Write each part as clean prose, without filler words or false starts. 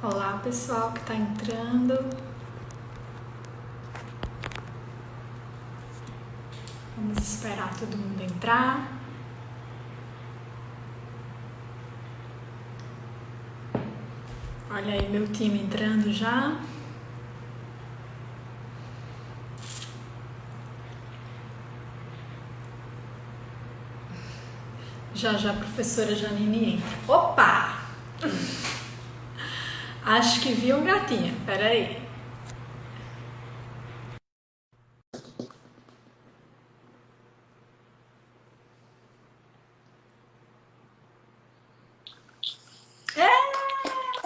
Olá, pessoal que está entrando. Vamos esperar todo mundo entrar. Olha aí meu time entrando já. Já já a professora Janine entra. Opa! Acho que vi um gatinho. Pera aí.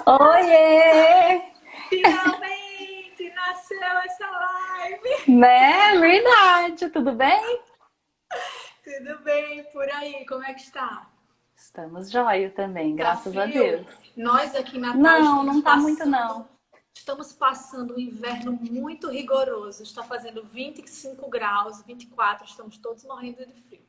Oiê! Finalmente nasceu essa live! Né? Verdade, tudo bem? Tudo bem por aí? Como é que está? Estamos jóia também, Tá graças a frio? Deus. Nós aqui em Natal Não, estamos não tá muito passando não. Estamos passando um inverno muito rigoroso. Está fazendo 25 graus, 24, estamos todos morrendo de frio.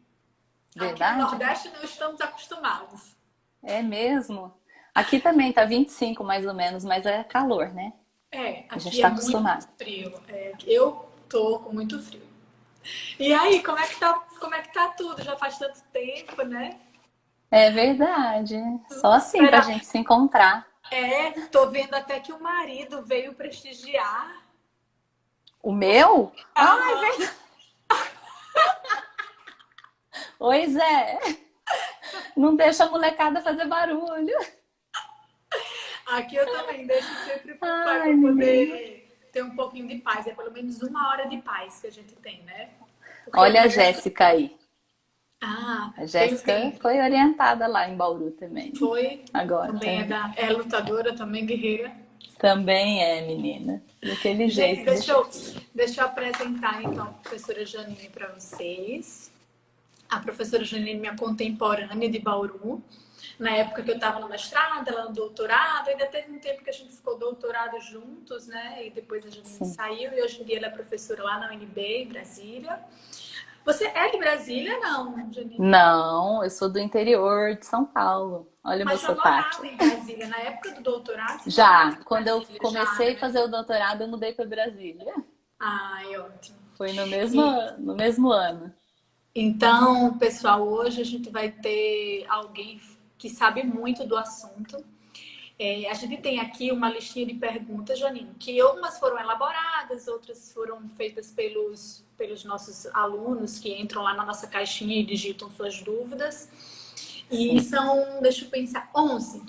Aqui no Verdade? Nordeste não estamos acostumados. É mesmo. Aqui também tá 25 mais ou menos, mas é calor, né? É, A gente aqui é tá muito acostumado. frio. Eu tô com muito frio. E aí, como é que tá tudo? Já faz tanto tempo, né? É verdade. Só assim pra Espera, gente se encontrar. tô vendo até que o marido veio prestigiar. O meu? Ai, Aham. verdade. Oi, Zé. Não deixa a molecada fazer barulho. Aqui eu também deixo sempre pro pai Ai, para menina. poder ter um pouquinho de paz. É pelo menos uma hora de paz que a gente tem, né? Porque o Olha a resto. Jéssica aí. Ah, A veio Jéssica quem? foi orientada lá em Bauru também. Foi. Agora, Também é lutadora, também guerreira. também é, menina. Daquele Gente, jeito. Deixa... deixa eu apresentar então a professora Janine para vocês. A professora Janine, minha contemporânea de Bauru. Na época que eu estava no mestrado, ela no doutorado, ainda teve um tempo que a gente ficou doutorado juntos, né? E depois a Janine Sim. saiu e hoje em dia ela é professora lá na UNB, em Brasília. Você é de Brasília, não, Janine? Não, eu sou do interior de São Paulo. Olha o meu Mas já sotaque. morava em Brasília. Na época do doutorado, você já morava Já, em quando eu Brasília, já, comecei a né? fazer o doutorado, eu mudei para Brasília. Ai, ótimo. Foi E, no mesmo ano. então, pessoal, hoje a gente vai ter alguém que sabe muito do assunto. A gente tem aqui uma listinha de perguntas, Janine, que algumas foram elaboradas, outras foram feitas pelos nossos alunos que entram lá na nossa caixinha e digitam suas dúvidas. E Sim. são, deixa eu pensar, 11,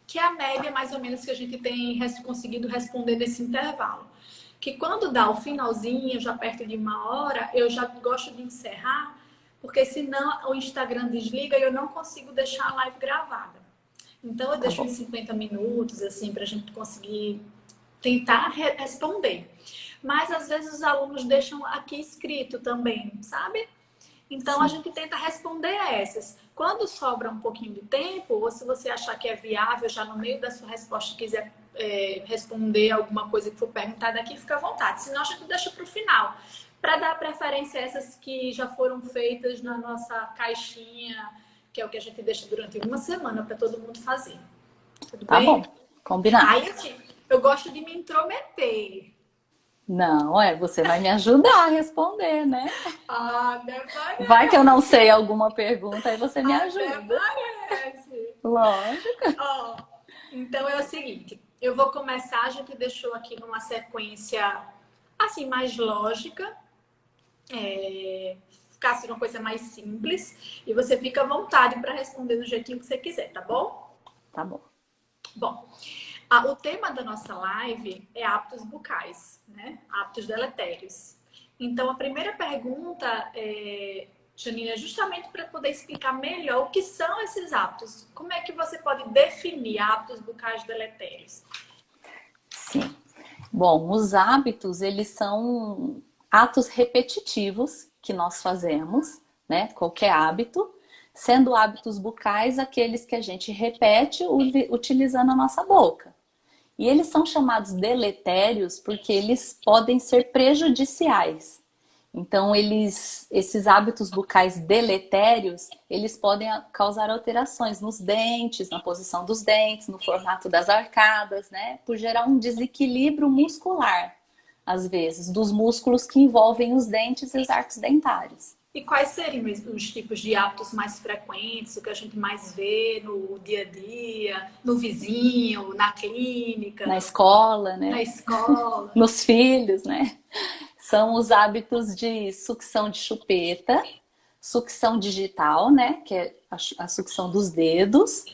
que é a média mais ou menos que a gente tem conseguido responder nesse intervalo. Que quando dá o finalzinho, já perto de uma hora, eu já gosto de encerrar, porque senão o Instagram desliga e eu não consigo deixar a live gravada. Então eu Tá deixo uns bom. 50 minutos, assim, para a gente conseguir tentar responder. Mas às vezes os alunos deixam aqui escrito também, sabe? Então a Sim. gente tenta responder a essas. Quando sobra um pouquinho de tempo, ou se você achar que é viável, já no meio da sua resposta quiser responder alguma coisa que for perguntada aqui, fica à vontade. Senão a gente deixa para o final. Para dar preferência a essas que já foram feitas na nossa caixinha, que é o que a gente deixa durante uma semana para todo mundo fazer. Tudo Tá bem? bom. Combinado. Aí, assim, eu gosto de me intrometer. Não, você vai me ajudar a responder, né? Ah, até Vai que eu não parece. sei alguma pergunta, aí você me Até ajuda. parece. Lógico. Ó, então é o seguinte, eu vou começar, a gente deixou aqui numa sequência assim mais lógica, ficar assim uma coisa mais simples, e você fica à vontade para responder do jeitinho que você quiser, tá bom? Tá bom. Bom, o tema da nossa live é hábitos bucais, né? Hábitos deletérios. Então, a primeira pergunta, Janine, é justamente para poder explicar melhor o que são esses hábitos. Como é que você pode definir hábitos bucais deletérios? Sim. Bom, os hábitos, eles são atos repetitivos que nós fazemos, né? Qualquer hábito, sendo hábitos bucais aqueles que a gente repete utilizando a nossa boca. E eles são chamados deletérios porque eles podem ser prejudiciais. Então, esses hábitos bucais deletérios, eles podem causar alterações nos dentes, na posição dos dentes, no formato das arcadas, né? Por gerar um desequilíbrio muscular, às vezes, dos músculos que envolvem os dentes e os arcos dentários. E quais seriam os tipos de hábitos mais frequentes, o que a gente mais vê no dia a dia, no vizinho, na clínica, na escola, né? Na escola, nos filhos, né? São os hábitos de sucção de chupeta, sucção digital, né? Que é a sucção dos dedos,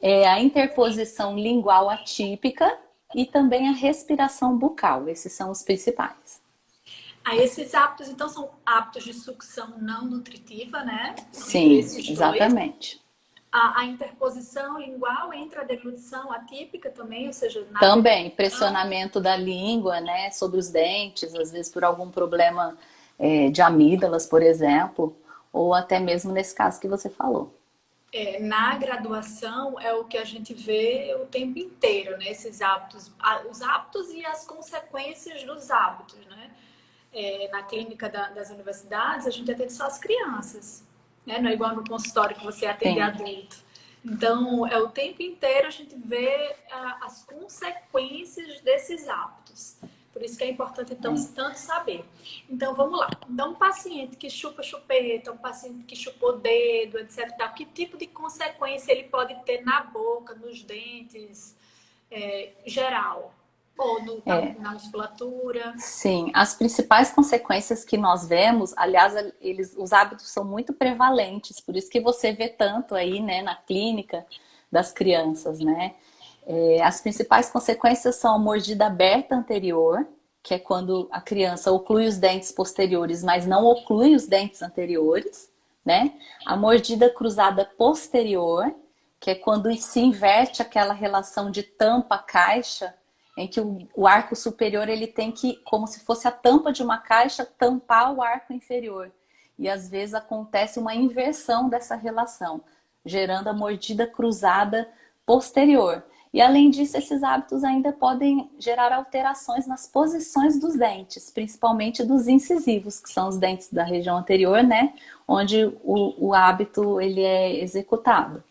a interposição lingual atípica e também a respiração bucal. Esses são os principais. Esses hábitos, então, são hábitos de sucção não nutritiva, né? Sim, exatamente. A interposição lingual entra a deglutição atípica também, ou seja... Também, pressionamento da língua, né, sobre os dentes, às vezes por algum problema de amígdalas, por exemplo, ou até mesmo nesse caso que você falou. Na graduação é o que a gente vê o tempo inteiro, né? Esses hábitos, os hábitos e as consequências dos hábitos, né? Na clínica das universidades, a gente atende só as crianças, né? Não é igual no consultório que você atende adulto. Então, o tempo inteiro a gente vê as consequências desses hábitos. Por isso que é importante, então, tanto saber. Então, vamos lá. Então, um paciente que chupa chupeta, um paciente que chupou dedo, etc. Que tipo de consequência ele pode ter na boca, nos dentes, geral? Ou na musculatura? Sim, as principais consequências que nós vemos, aliás, os hábitos são muito prevalentes, por isso que você vê tanto aí, né, na clínica das crianças, né? As principais consequências são a mordida aberta anterior, que é quando a criança oclui os dentes posteriores, mas não oclui os dentes anteriores, né? A mordida cruzada posterior, que é quando se inverte aquela relação de tampa-caixa, em que o arco superior ele tem que, como se fosse a tampa de uma caixa, tampar o arco inferior. E às vezes acontece uma inversão dessa relação, gerando a mordida cruzada posterior. E além disso, esses hábitos ainda podem gerar alterações nas posições dos dentes, principalmente dos incisivos, que são os dentes da região anterior, né? Onde o hábito ele é executado.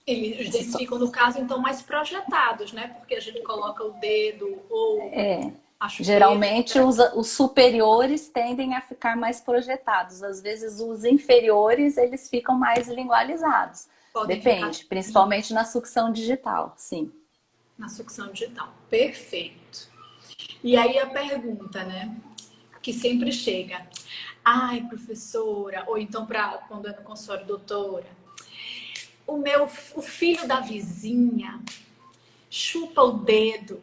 Os dentes ficam, no caso, então, mais projetados, né? Porque a gente coloca o dedo ou a chupeta. Geralmente, os superiores tendem a ficar mais projetados. Às vezes, os inferiores, eles ficam mais lingualizados. Depende, principalmente na sucção digital, sim. Na sucção digital, perfeito. E aí a pergunta, né? Que sempre chega. Ai, professora, ou então quando é no consultório, doutora, o filho da vizinha chupa o dedo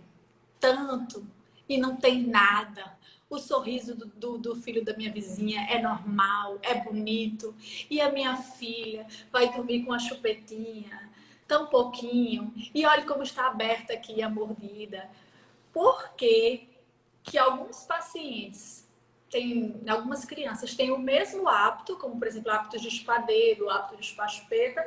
tanto e não tem nada. O sorriso do filho da minha vizinha é normal, é bonito. E a minha filha vai dormir com a chupetinha, tão pouquinho. E olha como está aberta aqui a mordida. Por que alguns pacientes algumas crianças têm o mesmo hábito, como por exemplo o hábito de chupar dedo, o hábito de chupar chupeta,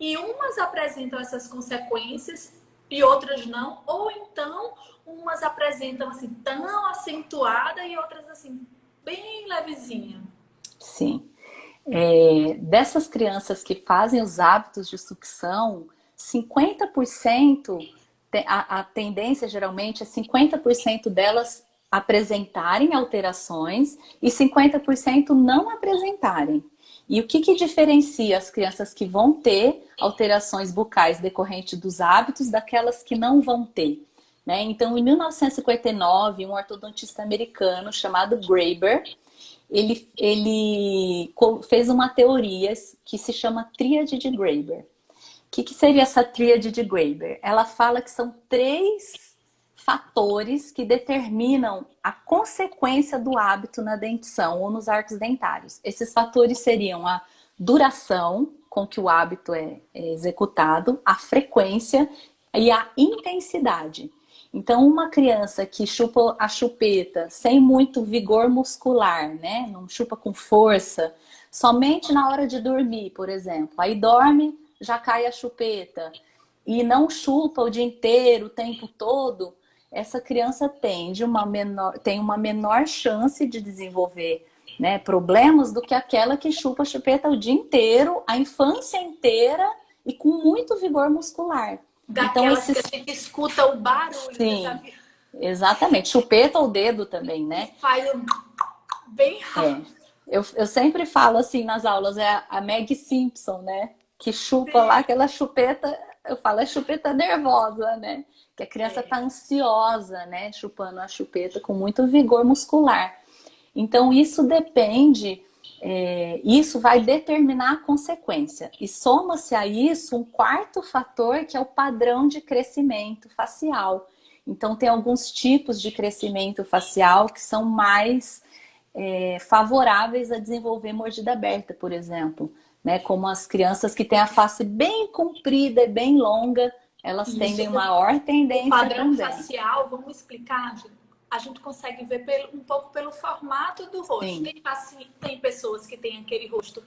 e umas apresentam essas consequências e outras não, ou então umas apresentam assim tão acentuada e outras assim bem levezinha? Sim. Dessas crianças que fazem os hábitos de sucção, 50%, a tendência geralmente é 50% delas apresentarem alterações e 50% não apresentarem. E o que diferencia as crianças que vão ter alterações bucais decorrentes dos hábitos daquelas que não vão ter? Né? Então, em 1959, um ortodontista americano chamado Graeber, ele fez uma teoria que se chama Tríade de Graeber. O que seria essa Tríade de Graeber? Ela fala que são 3 fatores que determinam a consequência do hábito na dentição ou nos arcos dentários. Esses fatores seriam a duração com que o hábito é executado, a frequência e a intensidade. Então, uma criança que chupa a chupeta sem muito vigor muscular, né? Não chupa com força, somente na hora de dormir, por exemplo. Aí dorme, já cai a chupeta e não chupa o dia inteiro, o tempo todo, essa criança tem uma menor chance de desenvolver né, problemas do que aquela que chupa a chupeta o dia inteiro, a infância inteira e com muito vigor muscular. Então, Daquelas que a gente escuta o barulho, você já sim, viu? exatamente. Chupeta ou dedo também, E né? faz bem É. rápido. Eu sempre falo assim nas aulas, é a Meg Simpson, né? Que chupa lá Sim. aquela chupeta, eu falo, é chupeta nervosa, né? Que a criança É. tá ansiosa, né? Chupando a chupeta com muito vigor muscular. Então, isso depende, isso vai determinar a consequência. E soma-se a isso um quarto fator, que é o padrão de crescimento facial. Então, tem alguns tipos de crescimento facial que são mais favoráveis a desenvolver mordida aberta, por exemplo. Né? Como as crianças que têm a face bem comprida e bem longa, elas Isso. tendem maior O tendência padrão também. facial, vamos explicar, gente? A gente consegue ver um pouco pelo formato do rosto. Sim, Tem pessoas que têm aquele rosto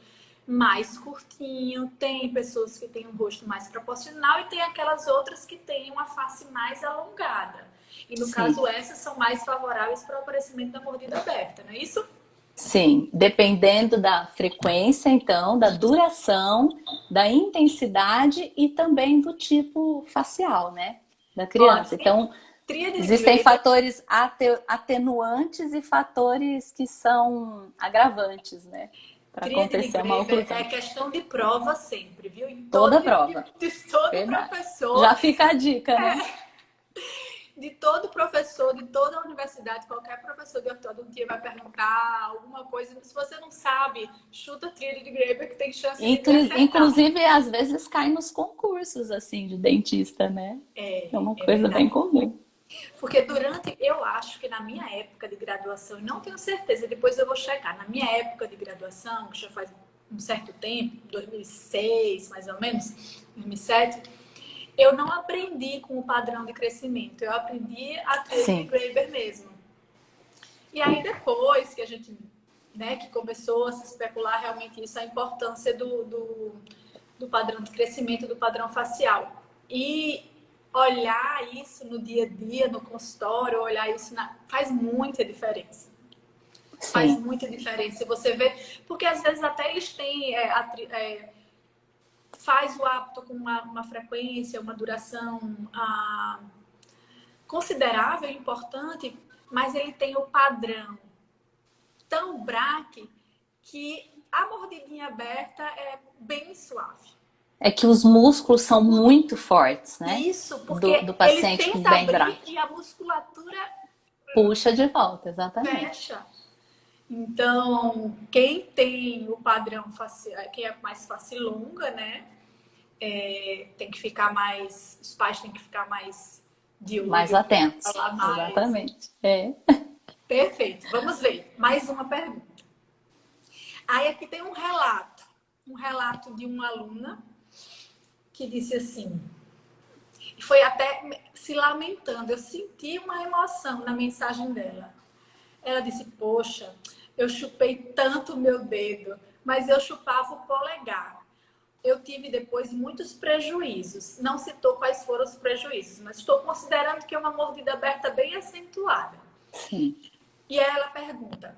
mais curtinho, tem pessoas que têm um rosto mais proporcional e tem aquelas outras que têm uma face mais alongada. E no sim. caso, essas são mais favoráveis para o aparecimento da mordida aberta, não é isso? Sim, dependendo da frequência, então, da duração, da intensidade e também do tipo facial, né, da Ó, criança. Então, tríade de existem Graeber. fatores atenuantes e fatores que são agravantes, né, para Tríade de acontecer uma Graeber é oclusão. questão de prova sempre, viu? Toda prova, De todo verdade. professor, Já fica a dica, né? de toda a universidade, qualquer professor de ortodontia vai perguntar alguma coisa. Se você não sabe, chuta a tríade de Graeber que tem chance de acertar. Inclusive, às vezes cai nos concursos, assim, de dentista, né? É uma É coisa bem verdade. comum. Porque eu acho que na minha época de graduação, e não tenho certeza, depois eu vou checar, na minha época de graduação, que já faz um certo tempo, 2006 mais ou menos, 2007, eu não aprendi com o padrão de crescimento, eu aprendi a tríade de Sim, Graeber mesmo. E aí depois que a gente, né, que começou a se especular realmente isso, a importância do padrão de crescimento, do padrão facial. E olhar isso no dia a dia, no consultório, olhar isso faz muita diferença. Faz sim. muita diferença. Você vê, porque às vezes até eles têm, faz o hábito com uma frequência, uma duração considerável, importante, mas ele tem o padrão tão braque que a mordidinha aberta é bem suave. É que os músculos são muito fortes, né? Isso, Do porque ele paciente que tenta vem abrir braque. e a musculatura Puxa de volta, exatamente. fecha. Então, quem tem o padrão facial, quem é mais face longa, né? Tem que ficar mais. Os pais têm que ficar mais de Mais olho, atentos. falar mais. Exatamente. É. Perfeito. Vamos ver. Mais uma pergunta. Aí aqui tem um relato de uma aluna que disse assim, e foi até se lamentando, eu senti uma emoção na mensagem dela. Ela disse, poxa, eu chupei tanto o meu dedo, mas eu chupava o polegar. Eu tive depois muitos prejuízos. Não citou quais foram os prejuízos, mas estou considerando que é uma mordida aberta bem acentuada. Sim. E aí ela pergunta,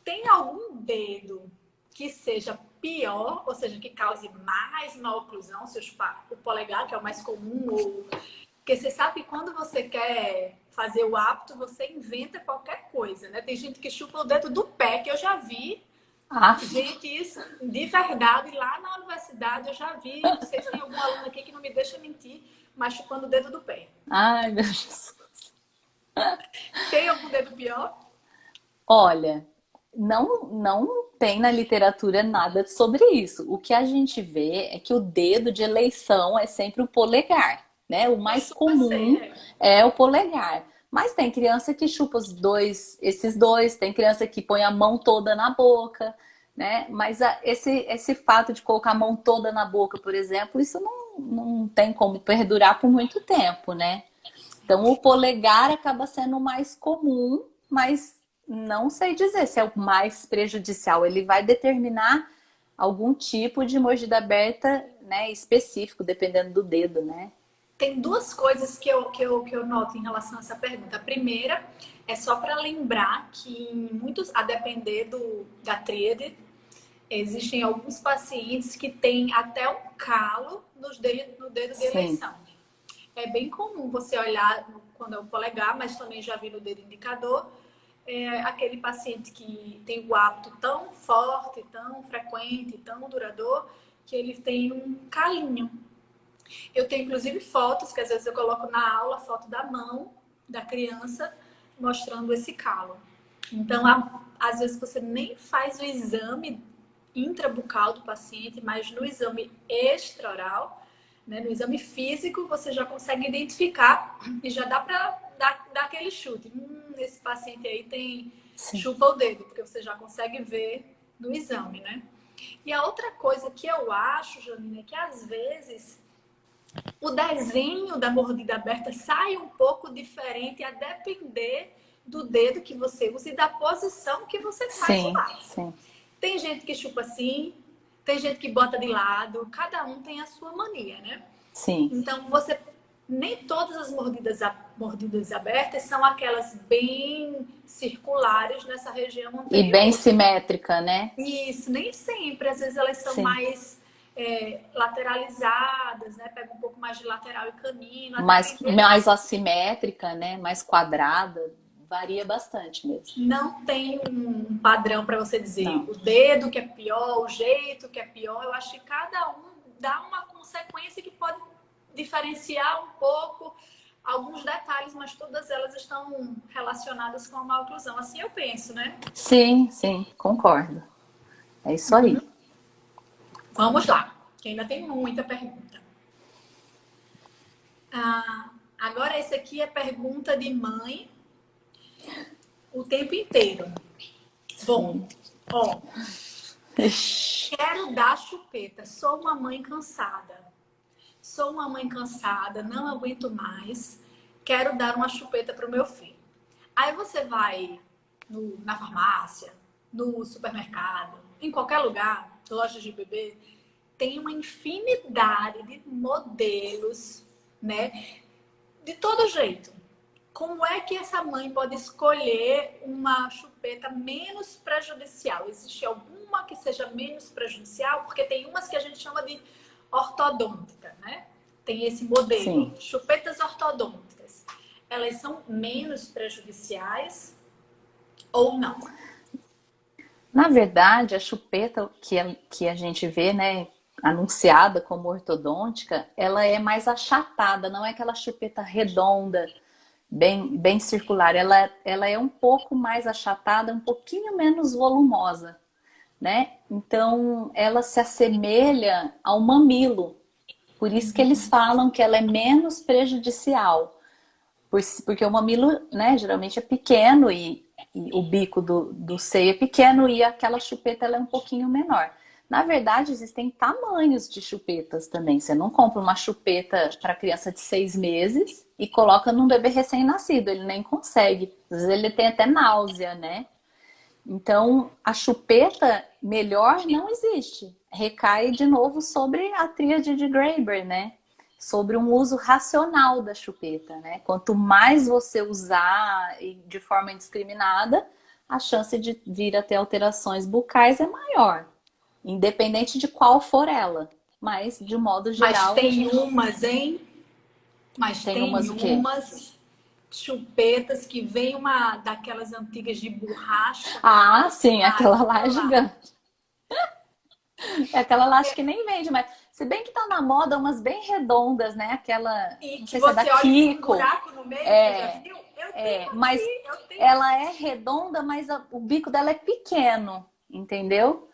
tem algum dedo que seja pior, ou seja, que cause mais mal oclusão, se o polegar, que é o mais comum, ou... Porque você sabe que quando você quer fazer o hábito, você inventa qualquer coisa, né? Tem gente que chupa o dedo do pé, que eu já vi. Ah, Gente, isso de verdade, lá na universidade eu já vi, não sei se tem algum aluno aqui que não me deixa mentir, mas chupando o dedo do pé. ai, meu Jesus. Tem algum dedo pior? Olha, não tem na literatura nada sobre isso. O que a gente vê é que o dedo de eleição é sempre o polegar, né? O mais Costuma comum ser. é o polegar. Mas tem criança que chupa esses dois, tem criança que põe a mão toda na boca, né? Mas esse fato de colocar a mão toda na boca, por exemplo, isso não tem como perdurar por muito tempo, né? Então, o polegar acaba sendo o mais comum, mas não sei dizer se é o mais prejudicial. Ele vai determinar algum tipo de mordida aberta, né, específico, dependendo do dedo, né? Tem duas coisas que eu noto em relação a essa pergunta. A primeira é só para lembrar que em muitos, a depender da tríade, existem alguns pacientes que têm até um calo no dedo de Sim, eleição. É bem comum você olhar quando é o polegar, mas também já vi no dedo indicador, aquele paciente que tem o hábito tão forte, tão frequente, tão duradouro, que ele tem um calinho. Eu tenho inclusive fotos que às vezes eu coloco na aula, foto da mão da criança mostrando esse calo. Então, às vezes você nem faz o exame intrabucal do paciente, mas no exame extraoral, né, no exame físico, você já consegue identificar e já dá para dar aquele chute. Esse paciente aí tem sim, chupa o dedo, porque você já consegue ver no exame, né? E a outra coisa que eu acho, Janine, é que às vezes o desenho da mordida aberta sai um pouco diferente a depender do dedo que você usa e da posição que você faz o sim, lápis. sim, Tem gente que chupa assim, tem gente que bota de lado, cada um tem a sua mania, né? sim. Então, nem todas as mordidas abertas são aquelas bem circulares nessa região E bem anterior. simétrica, né? Isso, nem sempre. Às vezes elas são Sim. mais lateralizadas, né? Pega um pouco mais de lateral e canino, a depender. Mais assimétrica, né? Mais quadrada. Varia bastante mesmo. Não tem um padrão para você dizer Não. o dedo que é pior, o jeito que é pior. Eu acho que cada um dá uma consequência que pode diferenciar um pouco alguns detalhes, mas todas elas estão relacionadas com a maloclusão. Assim eu penso, né? Sim, sim, concordo. É isso aí. Vamos lá, que ainda tem muita pergunta. Agora, esse aqui é pergunta de mãe o tempo inteiro. Bom, Sim. ó, Ixi. quero dar chupeta, sou uma mãe cansada. Sou uma mãe cansada, não aguento mais, quero dar uma chupeta para o meu filho. Aí você vai na farmácia, no supermercado, em qualquer lugar, loja de bebê, tem uma infinidade de modelos, né? De todo jeito. Como é que essa mãe pode escolher uma chupeta menos prejudicial? Existe alguma que seja menos prejudicial? Porque tem umas que a gente chama de ortodôntica, né? Tem esse modelo, Sim. chupetas ortodônticas. Elas são menos prejudiciais ou não? Na verdade, a chupeta que a gente vê, né, anunciada como ortodôntica, ela é mais achatada, não é aquela chupeta redonda, bem circular. Ela é um pouco mais achatada, um pouquinho menos volumosa, né? Então, ela se assemelha ao mamilo. Por isso que eles falam que ela é menos prejudicial. Porque o mamilo, né, geralmente é pequeno e o bico do seio é pequeno e aquela chupeta ela é um pouquinho menor. Na verdade, existem tamanhos de chupetas também. Você não compra uma chupeta para criança de 6 meses e coloca num bebê recém-nascido. Ele nem consegue. Às vezes ele tem até náusea, né? Então, a chupeta melhor não existe. Recai de novo sobre a tríade de Graeber, né? Sobre um uso racional da chupeta, né? Quanto mais você usar de forma indiscriminada, a chance de vir a ter alterações bucais é maior, independente de qual for ela. Mas, de modo Mas geral, a tem gente umas, hein? Mas tem tem umas o quê? umas chupetas que vem uma daquelas antigas de borracha. Ah, sim, aquela lá é Aquela lá. gigante. É aquela lá acho que nem vende, mas se bem que tá na moda umas bem redondas, né? Aquela, E não que sei se é da você olha e fica um Kiko. buraco no meio, você já É, viu? Eu tenho mas aqui, eu tenho ela aqui. é redonda, mas o bico dela é pequeno, entendeu?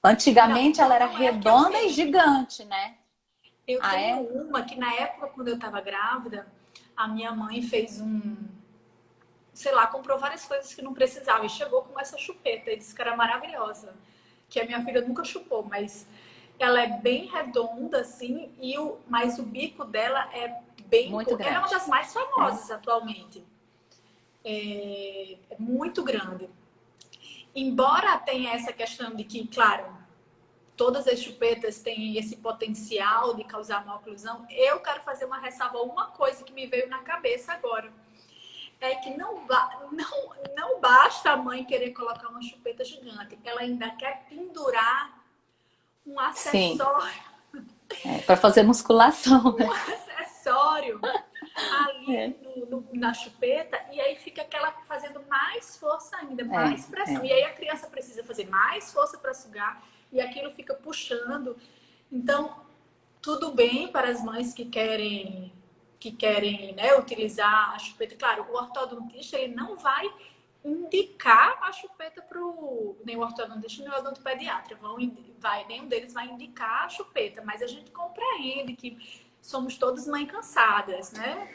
Não, Antigamente ela então era não é o que eu redonda e tenho. gigante, né? Eu Ah, tenho é? uma que na época, quando eu estava grávida, a minha mãe fez sei lá, comprou várias coisas que não precisava e chegou com essa chupeta e disse que era maravilhosa. Que a minha filha nunca chupou, mas ela é bem redonda, assim, mas o bico dela é bem Muito curto. Ela é uma grande. das mais É. famosas atualmente. É muito grande. Embora tenha essa questão de que, claro, todas as chupetas têm esse potencial de causar maloclusão, eu quero fazer uma ressalva, uma coisa que me veio na cabeça agora. É que não basta a mãe querer colocar uma chupeta gigante, ela ainda quer pendurar um Sim, acessório. para fazer musculação, Um né? acessório É, ali na chupeta, e aí fica aquela fazendo mais força ainda, mais pressão. é. E aí a criança precisa fazer mais força para sugar, e aquilo fica puxando. Então, tudo bem para as mães que querem, né, utilizar a chupeta. Claro, o ortodontista ele não vai indicar a chupeta para nem o ortodontista nem o odontopediatra. Nenhum deles vai indicar a chupeta, mas a gente compreende que somos todos mães cansadas, né?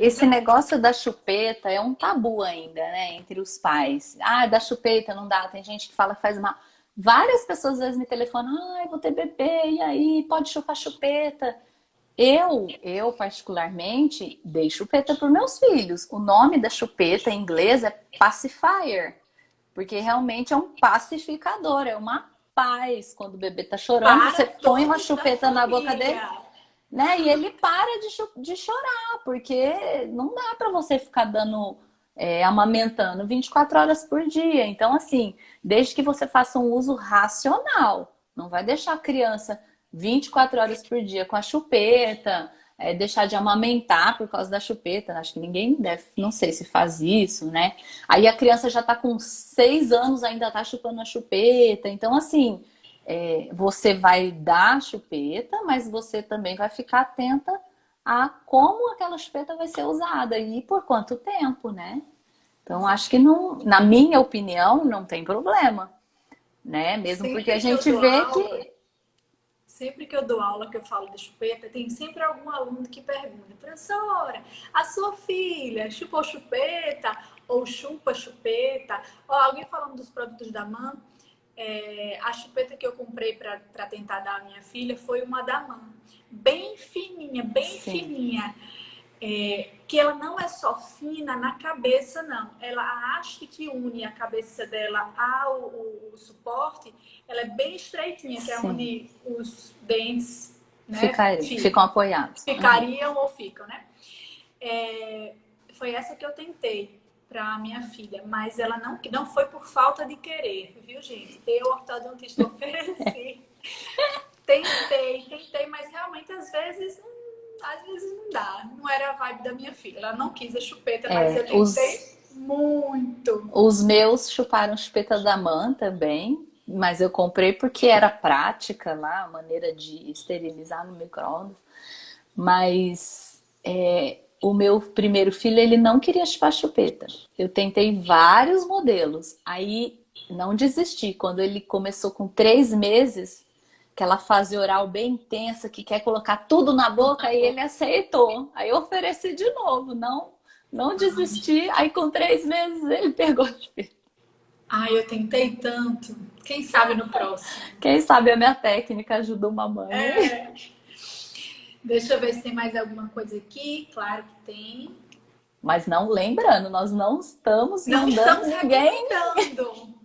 Esse negócio da chupeta é um tabu ainda, né, entre os pais. Ah, da chupeta não dá. Tem gente que fala que faz mal. Várias pessoas às vezes me telefonam, vou ter bebê, e aí, pode chupar chupeta. Eu particularmente, dei chupeta para meus filhos. O nome da chupeta em inglês é pacifier, porque realmente é um pacificador, é uma paz. Quando o bebê tá chorando, Para você põe uma todos da chupeta na boca dele, família. né? E ele para de chorar, porque não dá para você ficar amamentando 24 horas por dia. Então, assim, desde que você faça um uso racional, não vai deixar a criança 24 horas por dia com a chupeta, deixar de amamentar por causa da chupeta. Acho que ninguém deve, não sei se faz isso, né? Aí a criança já tá com 6 anos, ainda tá chupando a chupeta. Então, assim, você vai dar a chupeta, mas você também vai ficar atenta a como aquela chupeta vai ser usada e por quanto tempo, né? Então, acho que não, na minha opinião, não tem problema, né? Mesmo porque a Sempre que eu gente dou vê aula, que sempre que eu dou aula, que eu falo de chupeta, tem sempre algum aluno que pergunta, professora, a sua filha chupou chupeta ou chupa chupeta? Ou alguém falando dos produtos da MAN, a chupeta que eu comprei para tentar dar à minha filha foi uma da MAN, bem sim, fininha. Que ela não é só fina na cabeça, não. Ela, a haste que une a cabeça dela ao suporte, ela é bem estreitinha, que é sim, onde os dentes, né, ficam apoiados. Uhum. ficariam ou ficam, né? Foi essa que eu tentei para minha filha, mas ela não foi por falta de querer, viu, gente? Eu, ortodontista, ofereci. Tentei, mas realmente às vezes não dá. Não era a vibe da minha filha. Ela não quis a chupeta, mas eu tentei Os, muito. os meus chuparam chupeta da mãe também, mas eu comprei porque era prática lá, a maneira de esterilizar no micro-ondas. Mas o meu primeiro filho, ele não queria chupar chupeta. Eu tentei vários modelos, aí não desisti. Quando ele começou com 3 meses, aquela fase oral bem intensa, que quer colocar tudo na boca, aí ele aceitou. Aí eu ofereci de novo, não desisti. Aí com 3 meses ele pegou a chupeta. Ai, eu tentei tanto. Quem sabe no próximo. Quem sabe a minha técnica ajuda uma mãe. É. Deixa eu ver se tem mais alguma coisa aqui. Claro que tem. Mas não lembrando, nós não estamos Não mandando estamos ninguém, recomendando.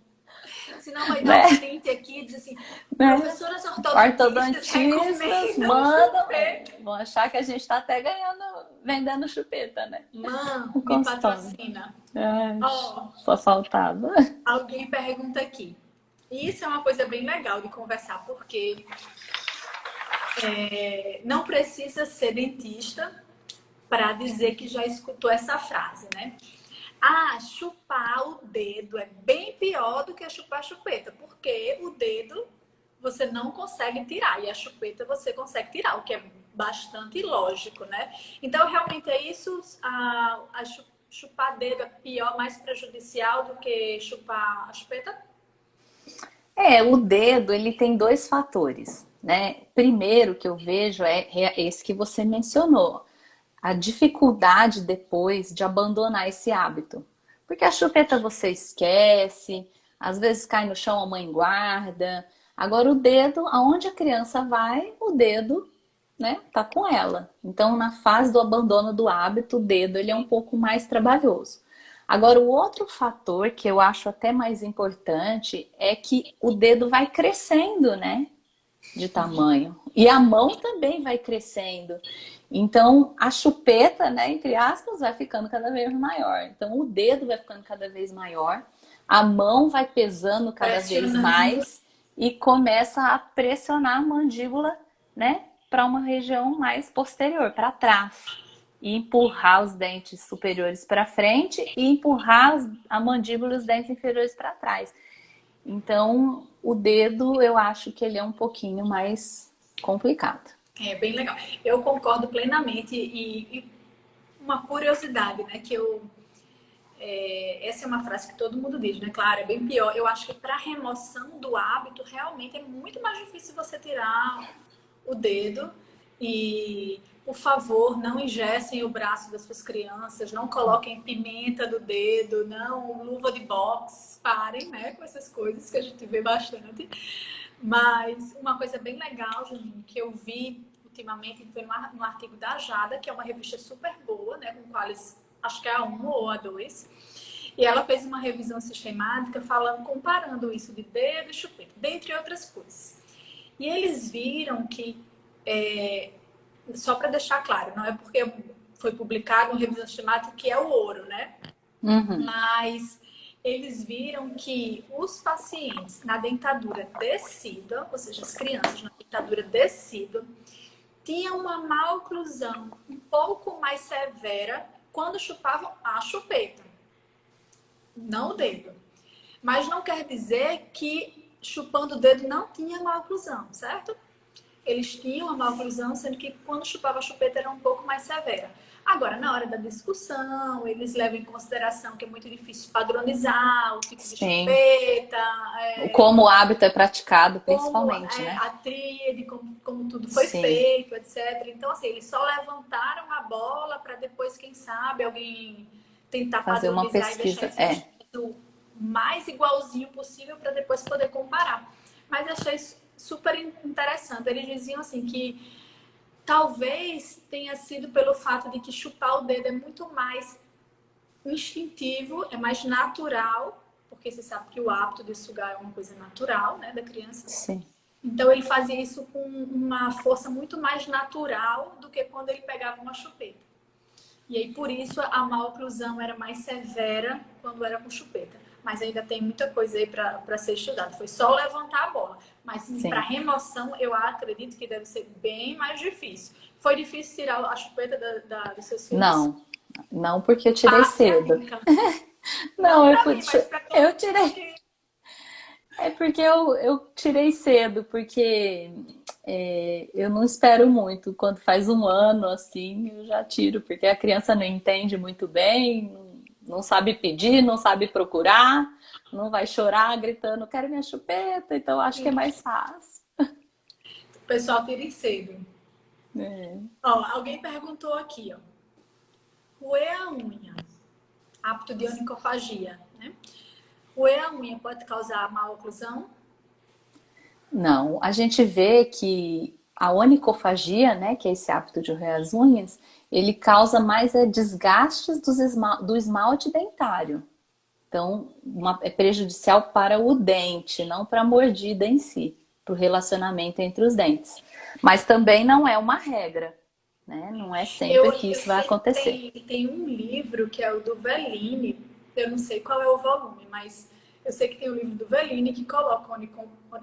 Senão vai dar né? um print aqui e diz assim, né? professoras ortodontistas Ortodontistas recomendam mandam, chupeta. vão achar que a gente está até vendendo chupeta, né? Mãe, O me consultório. patrocina. Ai, Ó, só faltava. alguém pergunta aqui. E isso é uma coisa bem legal de conversar, porque não precisa ser dentista para dizer que já escutou essa frase, né? Ah, chupar o dedo é bem pior do que chupar a chupeta, porque o dedo você não consegue tirar e a chupeta você consegue tirar, o que é bastante lógico, né? Então, realmente é isso, chupar dedo é pior, mais prejudicial do que chupar a chupeta? O dedo, ele tem dois fatores, né? Primeiro que eu vejo é esse que você mencionou, a dificuldade depois de abandonar esse hábito. Porque a chupeta você esquece, às vezes cai no chão, a mãe guarda. Agora o dedo, aonde a criança vai, o dedo, né, tá com ela. Então, na fase do abandono do hábito, o dedo ele é um pouco mais trabalhoso. Agora, o outro fator que eu acho até mais importante é que o dedo vai crescendo, né? de tamanho. E a mão também vai crescendo. Então, a chupeta, né, entre aspas, vai ficando cada vez maior. Então, o dedo vai ficando cada vez maior, a mão vai pesando cada vez Pressionando. mais e começa a pressionar a mandíbula, né, para uma região mais posterior, para trás. E empurrar os dentes superiores para frente e empurrar a mandíbula e os dentes inferiores para trás. Então, o dedo, eu acho que ele é um pouquinho mais complicado. É bem legal. Eu concordo plenamente e uma curiosidade, né? Essa é uma frase que todo mundo diz, né? Claro, é bem pior. Eu acho que para remoção do hábito, realmente é muito mais difícil você tirar o dedo. E, por favor, não engessem o braço das suas crianças, não coloquem pimenta do dedo, não luva de boxe. Parem, né, com essas coisas que a gente vê bastante. Mas uma coisa bem legal, Juninho, que eu vi ultimamente, foi no artigo da Jada, que é uma revista super boa, né, com quais acho que é a 1 ou a 2. E ela fez uma revisão sistemática falando, comparando isso de dedo e chupeta, dentre outras coisas. E eles viram que, só para deixar claro, não é porque foi publicado uma revisão sistemática que é o ouro, né? Uhum. Mas eles viram que os pacientes na dentadura descida, ou seja, as crianças na dentadura descida, tinham uma maloclusão um pouco mais severa quando chupavam a chupeta, não o dedo. Mas não quer dizer que chupando o dedo não tinha maloclusão, certo? Eles tinham a maloclusão, sendo que quando chupava a chupeta era um pouco mais severa. Agora, na hora da discussão, eles levam em consideração que é muito difícil padronizar o tipo de Sim. chupeta, Como o hábito é praticado, como principalmente, né? a tríade, como tudo foi Sim. feito, etc. Então, assim, eles só levantaram a bola para depois, quem sabe, alguém tentar Fazer uma padronizar e deixar pesquisa. esse É. estudo mais igualzinho possível para depois poder comparar. Mas achei super interessante. Eles diziam assim que talvez tenha sido pelo fato de que chupar o dedo é muito mais instintivo, é mais natural, porque você sabe que o hábito de sugar é uma coisa natural, né, da criança. Sim. Então ele fazia isso com uma força muito mais natural do que quando ele pegava uma chupeta. E aí por isso a maloclusão era mais severa quando era com chupeta. Mas ainda tem muita coisa aí para ser estudado. Foi só levantar a bola. Mas para Sim. remoção, eu acredito que deve ser bem mais difícil. Foi difícil tirar a chupeta dos seus filhos? Não. Não porque eu tirei Passe a cedo. dica. Não Não, para mim, mas para todo eu mundo tirei. que... É porque eu tirei cedo, porque eu não espero muito. Quando faz um ano, assim, eu já tiro, porque a criança não entende muito bem, não sabe pedir, não sabe procurar, não vai chorar gritando, quero minha chupeta, então acho que é mais fácil. O pessoal tira cedo. É. Ó, alguém perguntou aqui, ó. Roer a unha, hábito de onicofagia, né? Roer a unha pode causar má oclusão? Não, a gente vê que a onicofagia, né, que é esse hábito de roer as unhas, ele causa mais desgastes do esmalte dentário. Então, é prejudicial para o dente, não para a mordida em si, para o relacionamento entre os dentes. Mas também não é uma regra, né? Não é sempre que Eu isso vai sei que acontecer. tem um livro que é o do Vellini, eu não sei qual é o volume, mas eu sei que tem o livro do Vellini que coloca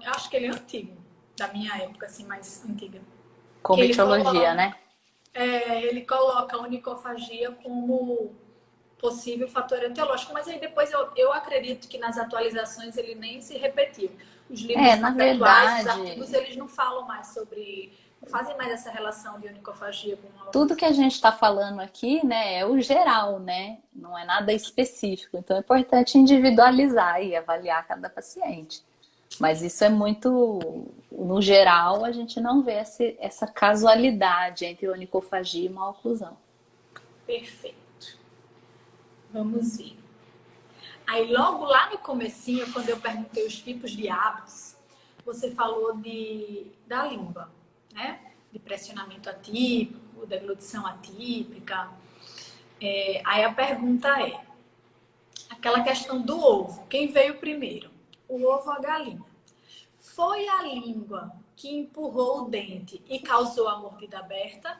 acho que ele é antigo, da minha época, assim, mais antiga. Que Como etiologia, né? ele coloca a onicofagia como possível fator etiológico, mas aí depois eu acredito que nas atualizações ele nem se repetiu. Os livros Na mais atuais, os artigos, verdade, eles não falam mais sobre, não fazem mais essa relação de onicofagia com a tudo que oclusão. a gente está falando aqui, né, é o geral, né? Não é nada específico. Então é importante individualizar e avaliar cada paciente. Mas isso é muito, no geral, a gente não vê essa casualidade entre onicofagia e maloclusão. Perfeito. Vamos ver. Aí logo lá no comecinho, quando eu perguntei os tipos de hábitos, você falou da língua, né? De pressionamento atípico, deglutição atípica. Aí a pergunta é, aquela questão do ovo, quem veio primeiro? O ovo ou a galinha? Foi a língua que empurrou o dente e causou a mordida aberta,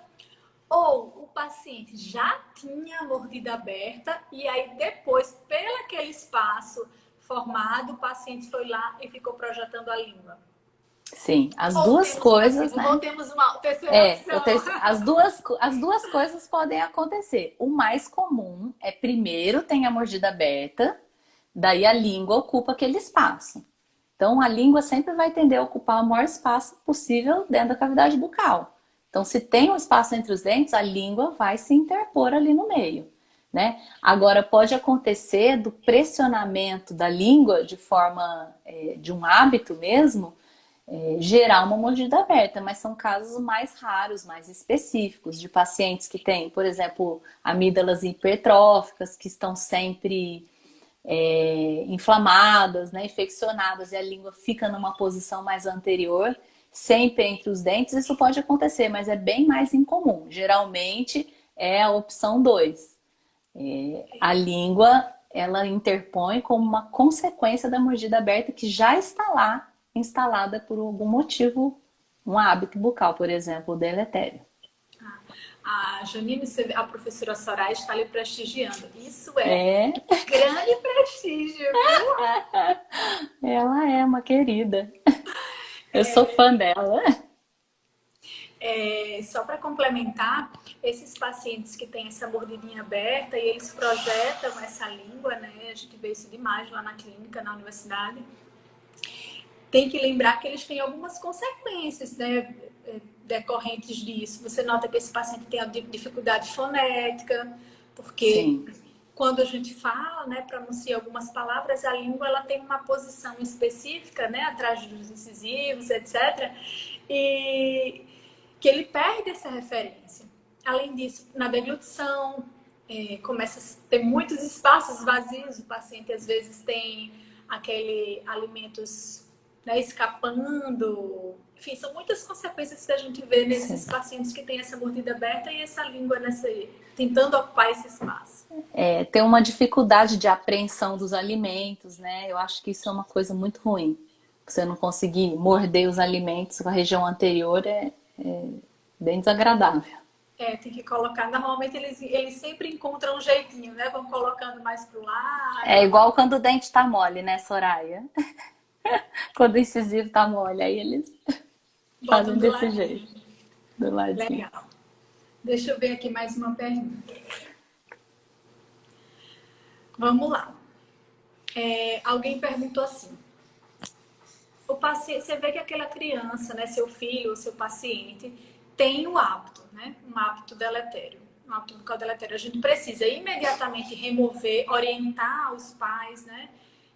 ou o paciente já tinha a mordida aberta e aí depois, pelo aquele espaço formado, o paciente foi lá e ficou projetando a língua. Sim, as duas coisas, né? Ou temos uma terceira opção. As duas coisas podem acontecer. O mais comum é primeiro tem a mordida aberta, daí a língua ocupa aquele espaço. Então a língua sempre vai tender a ocupar o maior espaço possível dentro da cavidade bucal. Então se tem um espaço entre os dentes, a língua vai se interpor ali no meio, né? Agora pode acontecer do pressionamento da língua de forma de um hábito mesmo, gerar uma mordida aberta, mas são casos mais raros, mais específicos, de pacientes que têm, por exemplo, amígdalas hipertróficas, que estão sempre inflamadas, né, infeccionadas, e a língua fica numa posição mais anterior, sempre entre os dentes. Isso pode acontecer, mas é bem mais incomum. Geralmente é a opção 2. A língua, ela interpõe como uma consequência da mordida aberta que já está lá, instalada por algum motivo, um hábito bucal, por exemplo, deletério. A Janine, a professora Soraya está lhe prestigiando. Isso é grande prestígio, viu? Ela é uma querida. Eu sou fã dela. Só para complementar, esses pacientes que têm essa mordidinha aberta e eles projetam essa língua, né? A gente vê isso demais lá na clínica, na universidade. Tem que lembrar que eles têm algumas consequências, né, decorrentes disso. Você nota que esse paciente tem dificuldade fonética, porque Sim. Quando a gente fala, né, pronuncia algumas palavras, a língua ela tem uma posição específica, né, atrás dos incisivos, etc. E que ele perde essa referência. Além disso, na deglutição, começa a ter muitos espaços vazios. O paciente às vezes tem alimentos, né, escapando. Enfim, são muitas consequências que a gente vê nesses pacientes que têm essa mordida aberta e essa língua tentando ocupar esse espaço. Tem uma dificuldade de apreensão dos alimentos, né? Eu acho que isso é uma coisa muito ruim. Você não conseguir morder os alimentos com a região anterior é bem desagradável. Tem que colocar. Normalmente eles sempre encontram um jeitinho, né? Vão colocando mais pro lado. É igual quando o dente tá mole, né, Soraya? Quando o incisivo tá mole, aí eles fazem desse jeito. Do ladinho. Legal. Deixa eu ver aqui mais uma pergunta. Vamos lá. Alguém perguntou assim. O paciente, você vê que aquela criança, né, seu filho ou seu paciente, tem o hábito, né? Um hábito deletério. Um hábito bucal deletério. A gente precisa imediatamente remover, orientar os pais, né?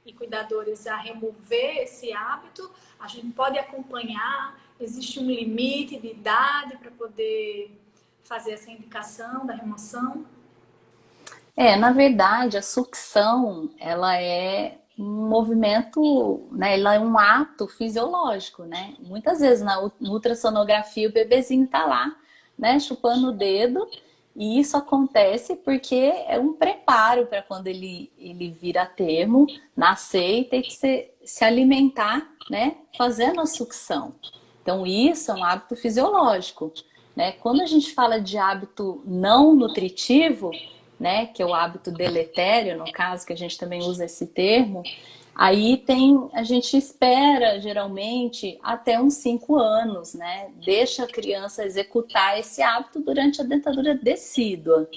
E cuidadores a remover esse hábito. A gente pode acompanhar. Existe um limite de idade para poder fazer essa indicação da remoção? Na verdade, a sucção, ela é um movimento, né? Ela é um ato fisiológico, né? Muitas vezes na ultrassonografia o bebezinho tá lá, né? Chupando o dedo, e isso acontece porque é um preparo para quando ele vir a termo, nascer e ter que se alimentar, né? Fazendo a sucção. Então isso é um hábito fisiológico, né? Quando a gente fala de hábito não nutritivo, né, que é o hábito deletério, no caso, que a gente também usa esse termo, aí a gente espera, geralmente, até uns 5 anos, né? Deixa a criança executar esse hábito durante a dentadura decídua.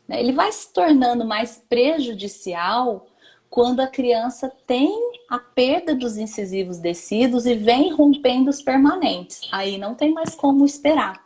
Ele vai se tornando mais prejudicial quando a criança tem a perda dos incisivos decíduos e vem rompendo os permanentes. Aí não tem mais como esperar.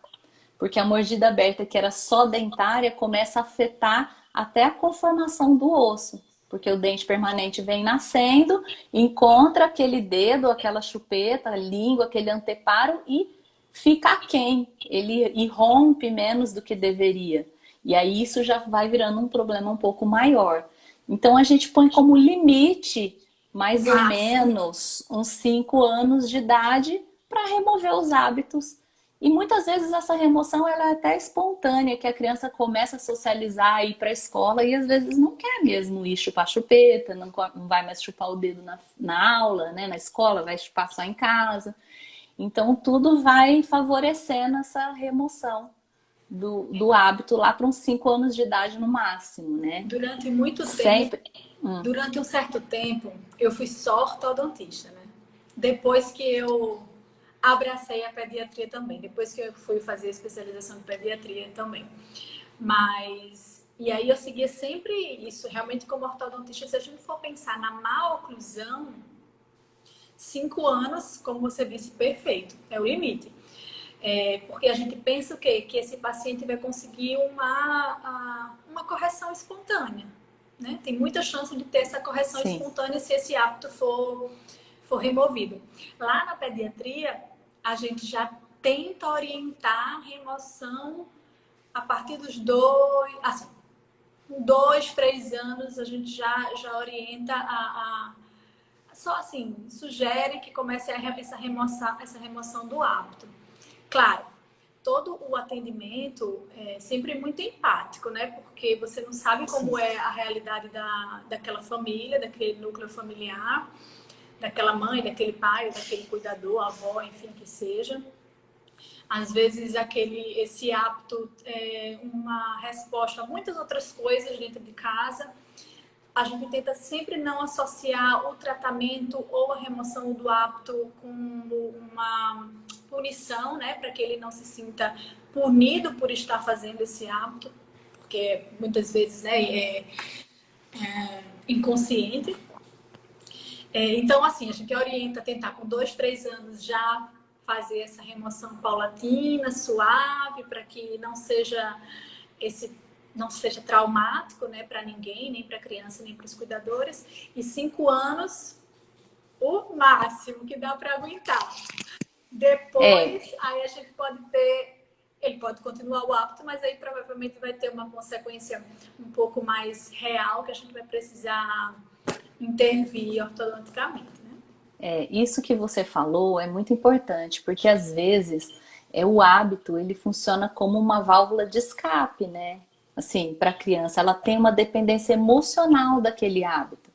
Porque a mordida aberta, que era só dentária, começa a afetar até a conformação do osso. Porque o dente permanente vem nascendo, encontra aquele dedo, aquela chupeta, a língua, aquele anteparo e fica aquém. Ele rompe menos do que deveria. E aí isso já vai virando um problema um pouco maior. Então a gente põe como limite, mais ou menos, uns 5 anos de idade para remover os hábitos. E muitas vezes essa remoção ela é até espontânea, que a criança começa a socializar, ir para a escola e às vezes não quer mesmo ir chupar chupeta, não vai mais chupar o dedo na aula, né, na escola, vai chupar só em casa. Então, tudo vai favorecendo essa remoção do hábito lá para uns 5 anos de idade no máximo, né? Durante muito tempo, Sempre. durante um certo tempo, eu fui só ortodontista, né? Depois que eu abracei a pediatria também, depois que eu fui fazer a especialização em pediatria também. Mas, e aí eu seguia sempre isso, realmente como ortodontista, se a gente for pensar na maloclusão, 5 anos, como você disse, perfeito, é o limite. Porque a gente pensa o quê? Que esse paciente vai conseguir uma correção espontânea, né? Tem muita chance de ter essa correção Sim. espontânea se esse hábito for removido. Lá na pediatria, a gente já tenta orientar a remoção a partir dos 2, assim, 2, 3 anos, a gente já orienta só assim, sugere que comece essa remoção do hábito. Claro, todo o atendimento é sempre muito empático, né? Porque você não sabe como é a realidade daquela família, daquele núcleo familiar, daquela mãe, daquele pai, daquele cuidador, avó, enfim, que seja. Às vezes esse hábito é uma resposta a muitas outras coisas dentro de casa. A gente tenta sempre não associar o tratamento ou a remoção do hábito com uma punição, né? Para que ele não se sinta punido por estar fazendo esse hábito, porque muitas vezes, né, é inconsciente. Então, assim, a gente orienta a tentar com 2, 3 anos já fazer essa remoção paulatina, suave, para que não seja traumático, né, para ninguém, nem para a criança, nem para os cuidadores. E 5 anos, o máximo que dá para aguentar. Depois, aí a gente pode ter, ele pode continuar o hábito, mas aí provavelmente vai ter uma consequência um pouco mais real, que a gente vai precisar intervir ortodonticamente, né? Isso que você falou é muito importante, porque às vezes o hábito ele funciona como uma válvula de escape, né? Assim, para a criança, ela tem uma dependência emocional daquele hábito.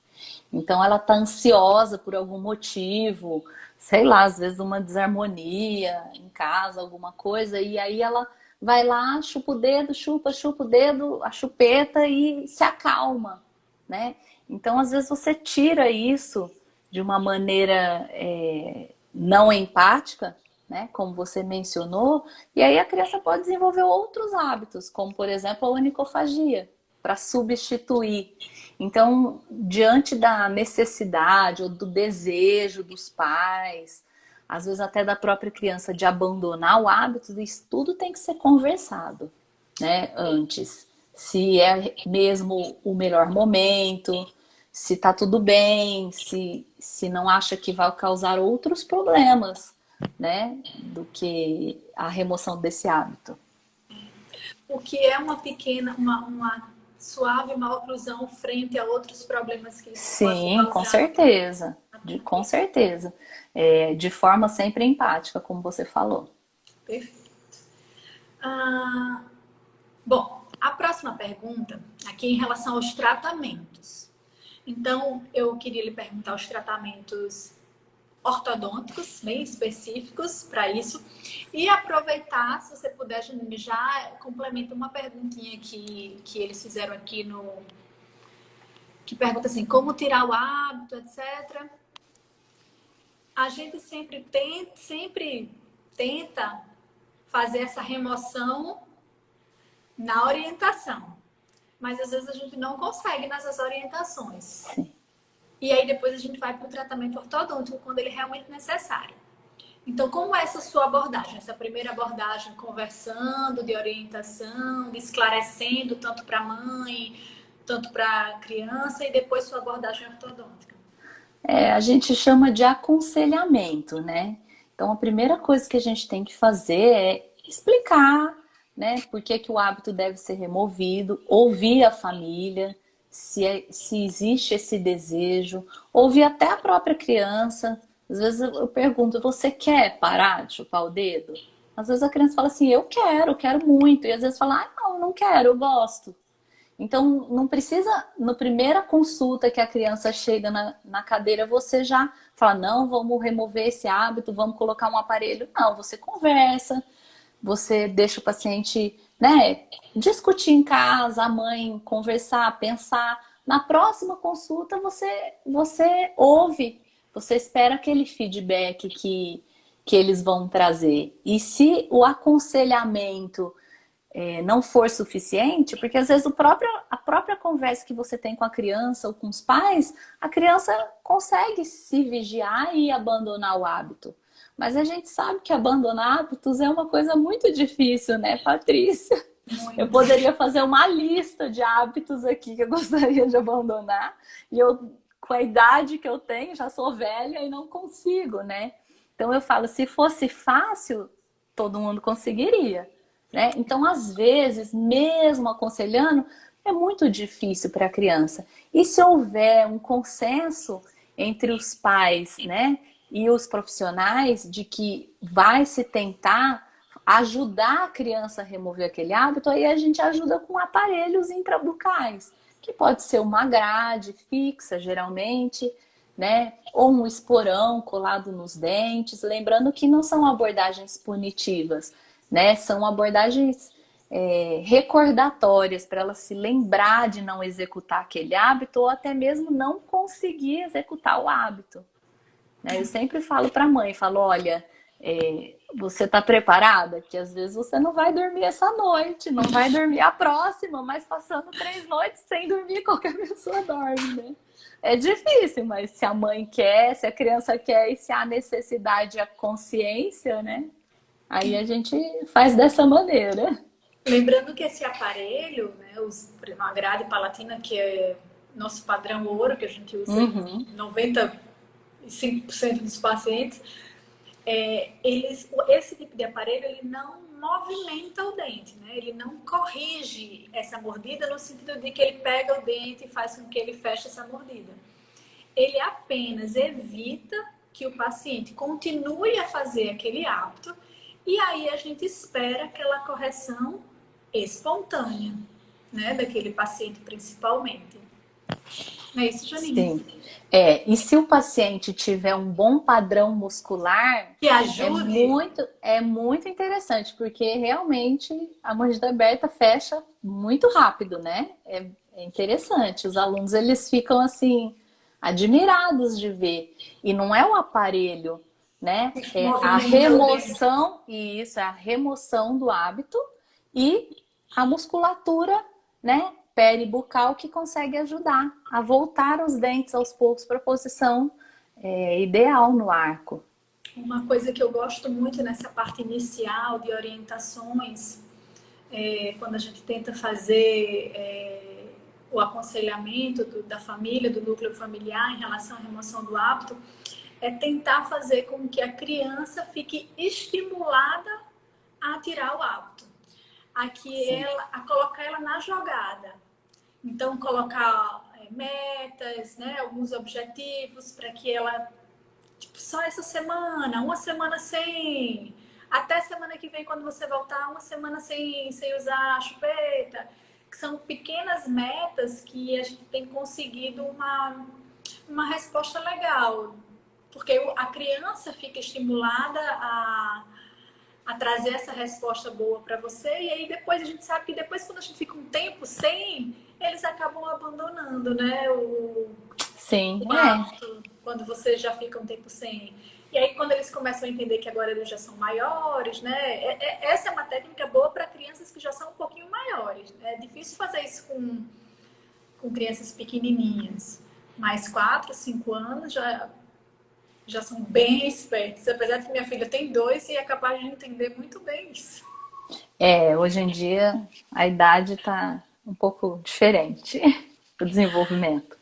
Então ela tá ansiosa por algum motivo, sei lá, às vezes uma desarmonia em casa, alguma coisa, e aí ela vai lá, chupa o dedo, chupa o dedo, a chupeta e se acalma, né? Então às vezes você tira isso de uma maneira não empática, né? Como você mencionou, e aí a criança pode desenvolver outros hábitos, como por exemplo a onicofagia, para substituir. Então, diante da necessidade ou do desejo dos pais, às vezes até da própria criança de abandonar o hábito, isso tudo tem que ser conversado, né, antes. Se é mesmo o melhor momento, se tá tudo bem, se não acha que vai causar outros problemas, né, do que a remoção desse hábito. O que é uma pequena, uma suave maloclusão frente a outros problemas que isso pode Sim, com causar. certeza. Com certeza. De forma sempre empática, como você falou. Perfeito. Bom, a próxima pergunta aqui é em relação aos tratamentos. Então, eu queria lhe perguntar os tratamentos ortodônticos, bem específicos para isso. E aproveitar, se você puder, Janine, já complementa uma perguntinha que eles fizeram aqui que pergunta assim, como tirar o hábito, etc. A gente sempre tenta fazer essa remoção na orientação. Mas às vezes a gente não consegue nessas orientações. Sim. E aí depois a gente vai para o tratamento ortodôntico quando ele é realmente necessário. Então, como é essa sua abordagem? Essa primeira abordagem conversando, de orientação, de esclarecendo tanto para a mãe, tanto para a criança, e depois sua abordagem ortodôntica? A gente chama de aconselhamento, né? Então, a primeira coisa que a gente tem que fazer é explicar, né, por que o hábito deve ser removido, ouvir a família, se existe esse desejo, ouvir até a própria criança. Às vezes eu pergunto, você quer parar de chupar o dedo? Às vezes a criança fala assim, eu quero muito. E às vezes fala, não quero, eu gosto. Então, não precisa, na primeira consulta que a criança chega na cadeira, você já fala, não, vamos remover esse hábito, vamos colocar um aparelho. Não, você conversa, você deixa o paciente, né, discutir em casa, a mãe conversar, pensar. Na próxima consulta, você ouve, você espera aquele feedback que eles vão trazer. E se o aconselhamento não for suficiente, porque às vezes a própria conversa que você tem com a criança ou com os pais, a criança consegue se vigiar e abandonar o hábito. Mas a gente sabe que abandonar hábitos é uma coisa muito difícil, né, Patrícia? Muito. Eu poderia fazer uma lista de hábitos aqui que eu gostaria de abandonar, e eu, com a idade que eu tenho, já sou velha e não consigo, né? Então eu falo, se fosse fácil, todo mundo conseguiria. Né? Então, às vezes, mesmo aconselhando, é muito difícil para a criança. E se houver um consenso entre os pais, né, e os profissionais de que vai se tentar ajudar a criança a remover aquele hábito, aí a gente ajuda com aparelhos intrabucais, que pode ser uma grade fixa, geralmente, né, ou um esporão colado nos dentes, lembrando que não são abordagens punitivas, né? São abordagens recordatórias para ela se lembrar de não executar aquele hábito ou até mesmo não conseguir executar o hábito. Né? Eu sempre falo para a mãe, falo, olha, você está preparada? Que às vezes você não vai dormir essa noite, não vai dormir a próxima, mas passando 3 noites sem dormir, qualquer pessoa dorme, né? É difícil, mas se a mãe quer, se a criança quer e se há necessidade e a consciência, né? Aí a gente faz dessa maneira. Lembrando que esse aparelho, né, por exemplo, a grade palatina, que é nosso padrão ouro, que a gente usa em 95% dos pacientes, esse tipo de aparelho ele não movimenta o dente, né? Ele não corrige essa mordida no sentido de que ele pega o dente e faz com que ele feche essa mordida. Ele apenas evita que o paciente continue a fazer aquele hábito e aí a gente espera aquela correção espontânea, né, daquele paciente principalmente. Não é isso, Janine? Sim. E se o paciente tiver um bom padrão muscular, que ajude, é muito interessante, porque realmente a mordida aberta fecha muito rápido, né? É interessante. Os alunos, eles ficam assim, admirados de ver. E não é o aparelho, né? É a remoção, e isso é a remoção do hábito e a musculatura, né, peribucal que consegue ajudar a voltar os dentes aos poucos para a posição ideal no arco. Uma coisa que eu gosto muito nessa parte inicial de orientações, quando a gente tenta fazer o aconselhamento da família, do núcleo familiar em relação à remoção do hábito, é tentar fazer com que a criança fique estimulada a tirar o hábito, a colocar ela na jogada. Então, colocar metas, né, alguns objetivos para que ela, tipo, só essa semana, uma semana sem, até semana que vem, quando você voltar, uma semana sem usar a chupeta, que são pequenas metas que a gente tem conseguido uma resposta legal, porque a criança fica estimulada a trazer essa resposta boa para você, e aí depois a gente sabe que depois, quando a gente fica um tempo sem, eles acabam abandonando, né, o hábito, quando você já fica um tempo sem. E aí, quando eles começam a entender que agora eles já são maiores, né, essa é uma técnica boa para crianças que já são um pouquinho maiores. É difícil fazer isso com crianças pequenininhas, mas 4, 5 anos já são bem espertos, apesar de que minha filha tem 2 e é capaz de entender muito bem isso. Hoje em dia a idade está um pouco diferente do desenvolvimento.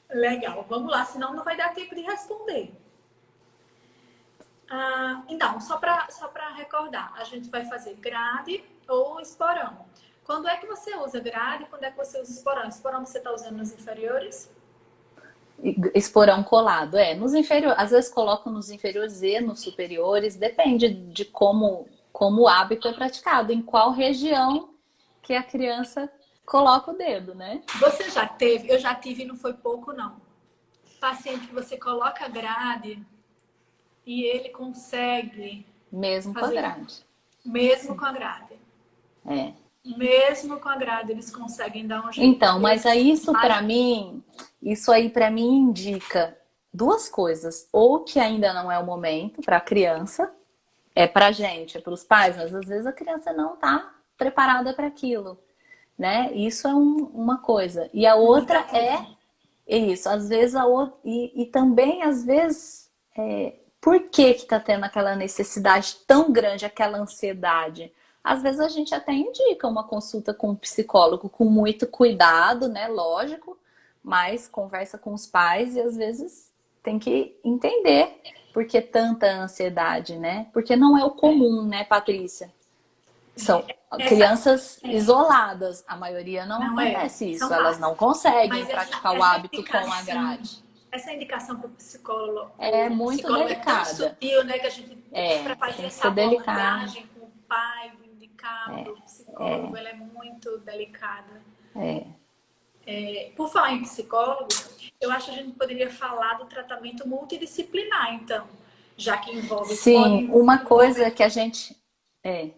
Legal, vamos lá, senão não vai dar tempo de responder. Então, só para recordar, a gente vai fazer grade ou esporão. Quando é que você usa grade e quando é que você usa esporão? Esporão você está usando nos inferiores? Esporão colado, nos inferiores, às vezes coloco nos inferiores e nos superiores, depende de como o hábito é praticado, em qual região que a criança coloca o dedo, né? Você já teve, eu já tive e não foi pouco, não. Paciente que você coloca a grade e ele consegue Mesmo com a fazer grade. mesmo com a grade. É. Mesmo com a grade, eles conseguem dar um jeito. Então, mas aí isso aí para mim indica duas coisas. Ou que ainda não é o momento para a criança, é pra gente, é para os pais, mas às vezes a criança não tá preparada para aquilo, né? Isso é uma coisa. E a outra é isso, às vezes a outra, e também às vezes por que tá tendo aquela necessidade tão grande, aquela ansiedade? Às vezes a gente até indica uma consulta com um psicólogo com muito cuidado, né? Lógico, mas conversa com os pais e às vezes tem que entender por que tanta ansiedade, né? Porque não é o comum, né, Patrícia? São crianças isoladas, a maioria não acontece isso, elas não conseguem praticar o hábito com a grade. Essa indicação para o psicólogo, É muito delicada. É tão sutil, né? Que a gente para fazer essa abordagem com o pai, indicar para o psicólogo, ela é muito delicada. Por falar em psicólogo, eu acho que a gente poderia falar do tratamento multidisciplinar, então, já que envolve... Sim, uma coisa que a gente...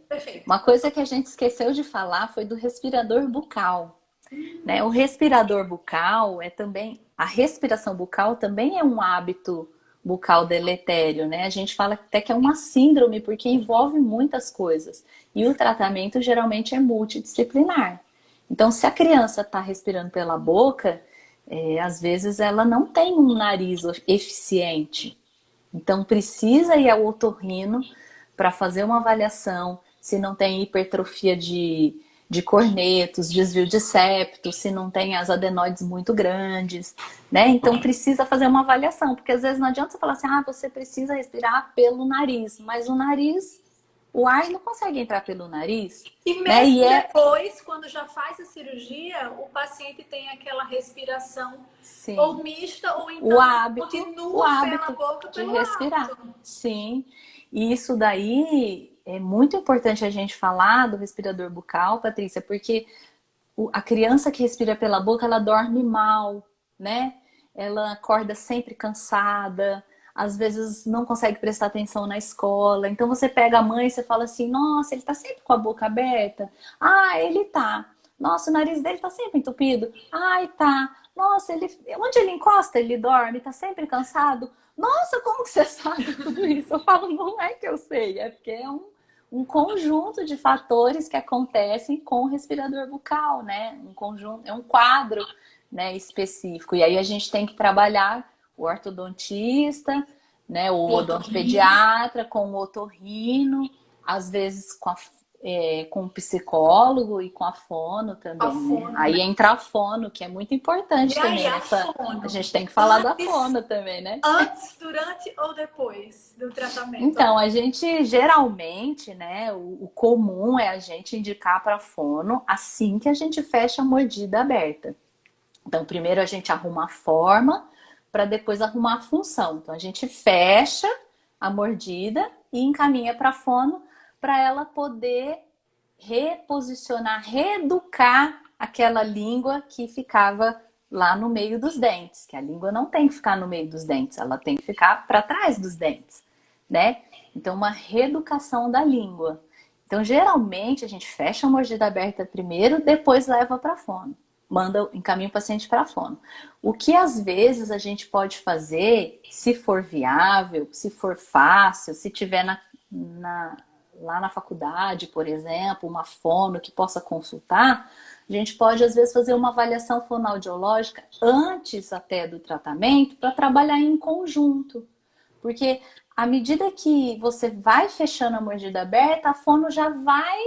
Perfeito. Uma coisa que a gente esqueceu de falar foi do respirador bucal. Né? O respirador bucal é também... A respiração bucal também é um hábito bucal deletério, né? A gente fala até que é uma síndrome, porque envolve muitas coisas. E o tratamento geralmente é multidisciplinar. Então, se a criança está respirando pela boca, às vezes ela não tem um nariz eficiente. Então, precisa ir ao otorrino para fazer uma avaliação se não tem hipertrofia de cornetos, desvio de septo, se não tem as adenoides muito grandes, né? Então precisa fazer uma avaliação, porque às vezes não adianta você falar assim, você precisa respirar pelo nariz, mas o nariz, o ar não consegue entrar pelo nariz. E mesmo depois, quando já faz a cirurgia, o paciente tem aquela respiração ou mista, ou então continua pela boca de respirar. Sim, e isso daí... É muito importante a gente falar do respirador bucal, Patrícia, porque a criança que respira pela boca, ela dorme mal, né? Ela acorda sempre cansada, às vezes não consegue prestar atenção na escola. Então você pega a mãe e você fala assim, nossa, ele tá sempre com a boca aberta. Ah, ele tá. Nossa, o nariz dele tá sempre entupido. Ai, tá. Nossa, onde ele encosta, ele dorme, tá sempre cansado. Nossa, como que você sabe tudo isso? Eu falo, não é que eu sei, é porque é um conjunto de fatores que acontecem com o respirador bucal, né? É um quadro, né, específico. E aí a gente tem que trabalhar o ortodontista, né, o odontopediatra, com o otorrino, às vezes com o psicólogo e com a fono também, né? Aí entra a fono, que é muito importante também. A gente tem que falar da fono também, né? Antes, durante ou depois do tratamento? Então, a gente geralmente, né, o comum é a gente indicar para fono assim que a gente fecha a mordida aberta. Então, primeiro a gente arruma a forma para depois arrumar a função. Então, a gente fecha a mordida e encaminha para fono para ela poder reposicionar, reeducar aquela língua que ficava lá no meio dos dentes, que a língua não tem que ficar no meio dos dentes, ela tem que ficar para trás dos dentes, né? Então, uma reeducação da língua. Então, geralmente, a gente fecha a mordida aberta primeiro, depois leva para fono. Encaminha o paciente para fono. O que às vezes a gente pode fazer, se for viável, se for fácil, se tiver lá na faculdade, por exemplo, uma fono que possa consultar, a gente pode, às vezes, fazer uma avaliação fonoaudiológica antes até do tratamento para trabalhar em conjunto. Porque à medida que você vai fechando a mordida aberta, a fono já vai,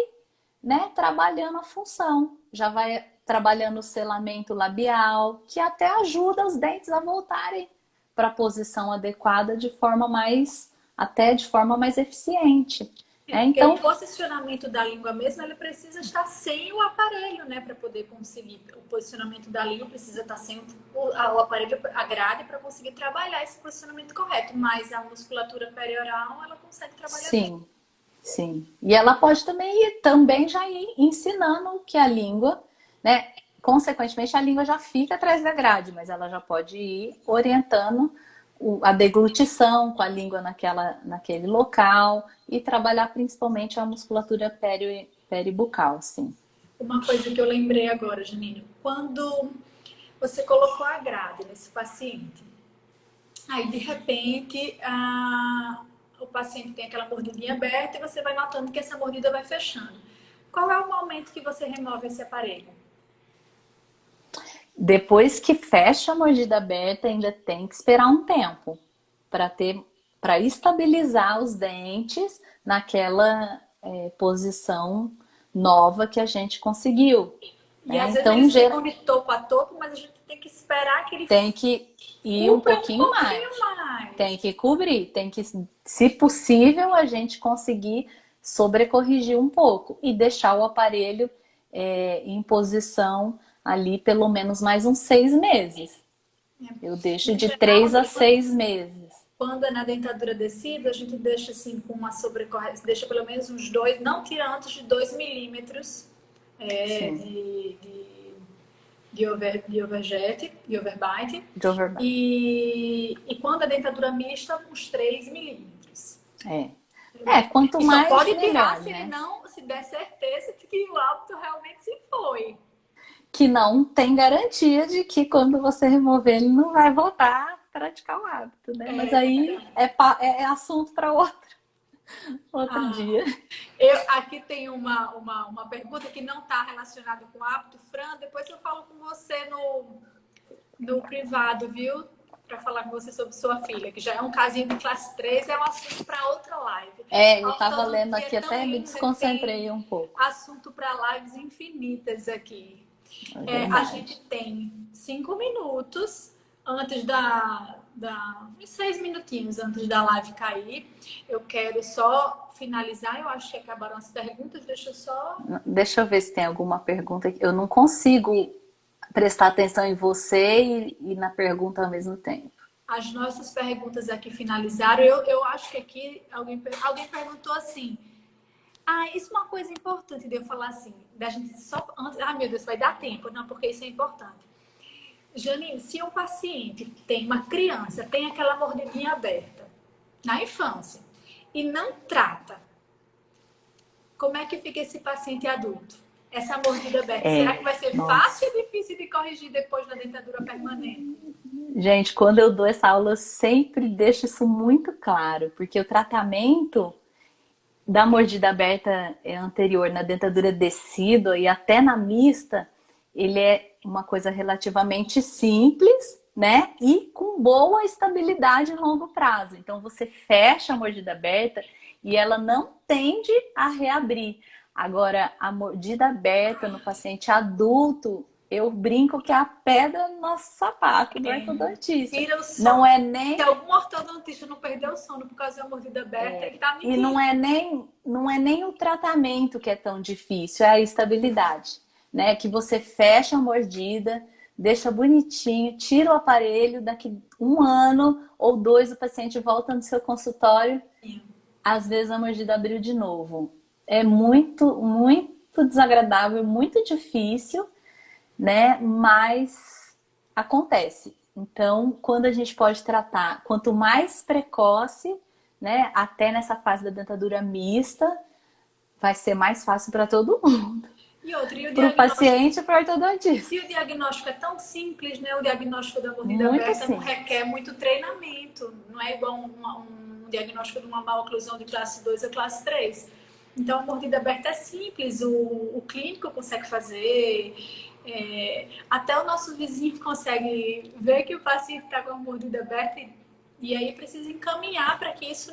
né, trabalhando a função, já vai trabalhando o selamento labial, que até ajuda os dentes a voltarem para a posição adequada de forma mais eficiente. Então, o posicionamento da língua mesmo, ele precisa estar sem o aparelho, né? Para poder conseguir. O posicionamento da língua precisa estar sem o aparelho, a grade, para conseguir trabalhar esse posicionamento correto. Mas a musculatura perioral, ela consegue trabalhar bem. Sim. E ela pode também já ir ensinando que a língua, né? Consequentemente, a língua já fica atrás da grade, mas ela já pode ir orientando a deglutição com a língua naquele local e trabalhar principalmente a musculatura peribucal, sim. Uma coisa que eu lembrei agora, Janine, quando você colocou a grade nesse paciente, aí de repente o paciente tem aquela mordidinha aberta e você vai notando que essa mordida vai fechando. Qual é o momento que você remove esse aparelho? Depois que fecha a mordida aberta, ainda tem que esperar um tempo para estabilizar os dentes naquela posição nova que a gente conseguiu. E Né? às vezes Então, eles ficam de topo a topo, mas a gente tem que esperar que ele tem que ir um pouquinho mais. Tem que cobrir, tem que, se possível, a gente conseguir sobrecorrigir um pouco e deixar o aparelho em posição ali pelo menos mais uns 6 meses. Eu deixo de 3 a 6 meses. Quando é na dentadura descida, a gente deixa assim com uma sobrecorreção, deixa pelo menos uns 2, não tira antes de 2 milímetros de overbite. E quando a dentadura mista, uns 3 milímetros. Quanto e mais só pode melhor, tirar se né? ele não, se der certeza de que o hábito realmente se foi. Que não tem garantia de que quando você remover ele não vai voltar a praticar o hábito, né? Mas aí é assunto para outro dia. Aqui tem uma pergunta que não está relacionada com o hábito, Fran. Depois eu falo com você no privado, viu? Para falar com você sobre sua filha, que já é um casinho de classe 3, é um assunto para outra live. Eu estava lendo aqui, até me desconcentrei um pouco. Assunto para lives infinitas aqui. A gente tem 5 minutos antes uns 6 minutinhos antes da live cair. Eu quero só finalizar. Eu acho que acabaram as perguntas. Deixa eu ver se tem alguma pergunta. Eu não consigo prestar atenção em você e na pergunta ao mesmo tempo. As nossas perguntas aqui finalizaram. Eu acho que aqui alguém perguntou assim. Isso é uma coisa importante de eu falar assim, da gente só antes. Meu Deus, vai dar tempo, não, porque isso é importante. Janine, se um paciente uma criança, tem aquela mordidinha aberta na infância e não trata, como é que fica esse paciente adulto? Essa mordida aberta, será que vai ser fácil ou difícil de corrigir depois na dentadura permanente? Gente, quando eu dou essa aula, eu sempre deixo isso muito claro, porque o tratamento da mordida aberta anterior na dentadura decida e até na mista, ele é uma coisa relativamente simples, né? E com boa estabilidade em longo prazo. Então, você fecha a mordida aberta e ela não tende a reabrir. Agora, a mordida aberta no paciente adulto, eu brinco que é a pedra no nosso sapato do ortodontista. Tira o sono. Não é nem... Se algum ortodontista não perdeu o sono por causa da mordida aberta, ele tá mentindo. E não é nem o tratamento que é tão difícil, é a estabilidade. Né? Que você fecha a mordida, deixa bonitinho, tira o aparelho, daqui 1 ano ou 2 o paciente volta no seu consultório, às vezes a mordida abriu de novo. É muito, muito desagradável, muito difícil, né? Mas acontece. Então, quando a gente pode tratar, quanto mais precoce, né? Até nessa fase da dentadura mista, vai ser mais fácil para todo mundo. Para o paciente e para o ortodontista. E o diagnóstico é tão simples, né? O diagnóstico da mordida aberta não requer muito treinamento. Não é igual um diagnóstico de uma maloclusão de classe 2 a classe 3. Então, a mordida aberta é simples. O clínico consegue fazer. Até o nosso vizinho consegue ver que o paciente está com a mordida aberta e aí precisa encaminhar para que isso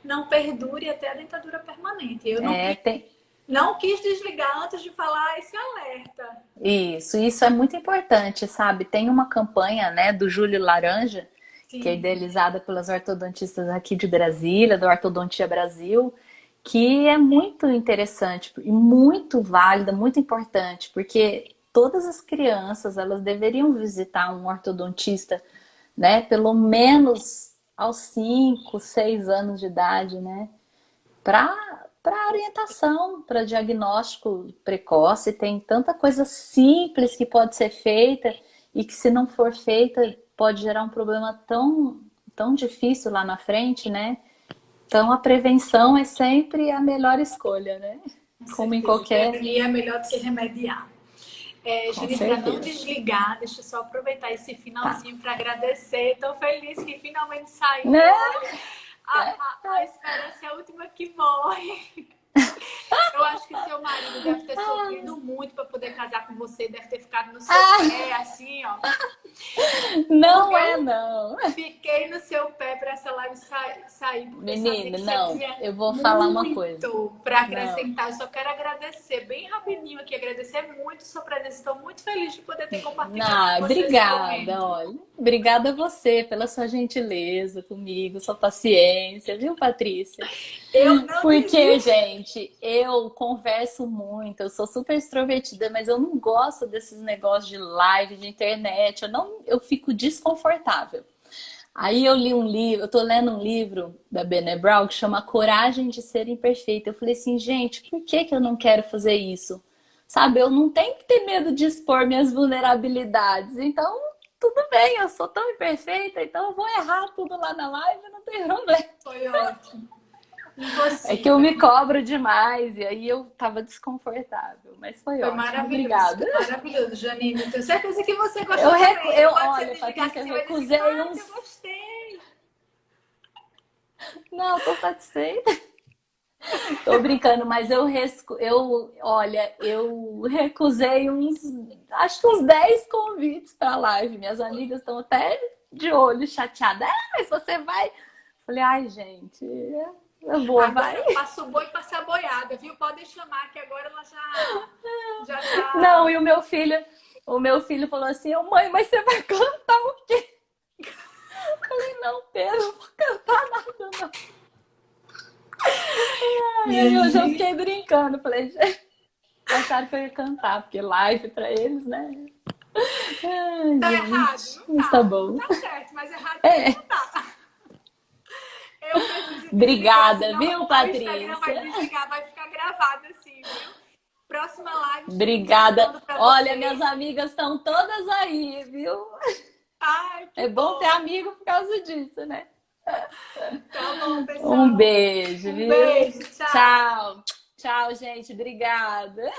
não perdure até a dentadura permanente. Eu não quis desligar antes de falar esse alerta. Isso é muito importante, sabe? Tem uma campanha, né, do Júlio Laranja, Sim. que é idealizada pelas ortodontistas aqui de Brasília, do Ortodontia Brasil, que é muito interessante e muito válida, muito importante, porque todas as crianças, elas deveriam visitar um ortodontista, né, pelo menos aos 5, 6 anos de idade, né, para para orientação, para diagnóstico precoce. Tem tanta coisa simples que pode ser feita e que, se não for feita, pode gerar um problema tão difícil lá na frente, né? Então, a prevenção é sempre a melhor escolha, né? Como em qualquer... Prevenir é melhor do que remediar. Júlia, para não desligar, deixa eu só aproveitar esse finalzinho para agradecer. Estou feliz que finalmente saiu. Né? A esperança é a última que morre. Eu acho que seu marido deve ter sofrido muito para poder casar com você, deve ter ficado no seu pé, assim, ó. Não não. Fiquei no seu pé para essa live sair. Menina, não, eu vou falar uma coisa. Para acrescentar, eu só quero agradecer, bem rapidinho aqui, agradecer muito a sua presença. Estou muito feliz de poder ter compartilhado com você. Obrigada, olha. Obrigada a você pela sua gentileza comigo, sua paciência, viu, Patrícia? Porque, gente, eu converso muito, eu sou super extrovertida, mas eu não gosto desses negócios de live, de internet, eu fico desconfortável. Aí eu li um livro, eu tô lendo um livro da Brené Brown que chama Coragem de Ser Imperfeita. Eu falei assim, gente, por que eu não quero fazer isso? Sabe, eu não tenho que ter medo de expor minhas vulnerabilidades. Então, tudo bem, eu sou tão imperfeita, então eu vou errar tudo lá na live, não tem problema. Foi ótimo. É que eu me cobro demais e aí eu tava desconfortável, mas foi ótimo. Maravilhoso. Obrigada. Maravilhoso, Janine. Tenho certeza que você gostou olha, Patrícia, eu recusei uns... Eu gostei. Não, tô satisfeita. Tô brincando, mas olha, eu recusei acho que uns 10 convites pra live. Minhas amigas estão até de olho chateadas. Mas você vai? Falei, ai, gente... Eu vou, agora passa o boi e passa a boiada, viu? Podem chamar que agora ela já tá... Não, e o meu filho falou assim, mãe, mas você vai cantar o quê? Eu falei, não, Pedro, não vou cantar nada, não. E aí eu já fiquei brincando, falei, gente, acharam que eu ia cantar, porque live pra eles, né? Ai, tá gente, errado, mas tá bom. Tá certo, mas errado não tá. Obrigada, viu, Patrícia? O Instagram vai desligar, vai ficar gravado assim, viu? Próxima live. Obrigada. Olha, minhas amigas estão todas aí, viu? Ai, é bom ter amigo por causa disso, né? Tá bom, pessoal. Um beijo, viu? Beijo, tchau. Tchau, gente. Obrigada.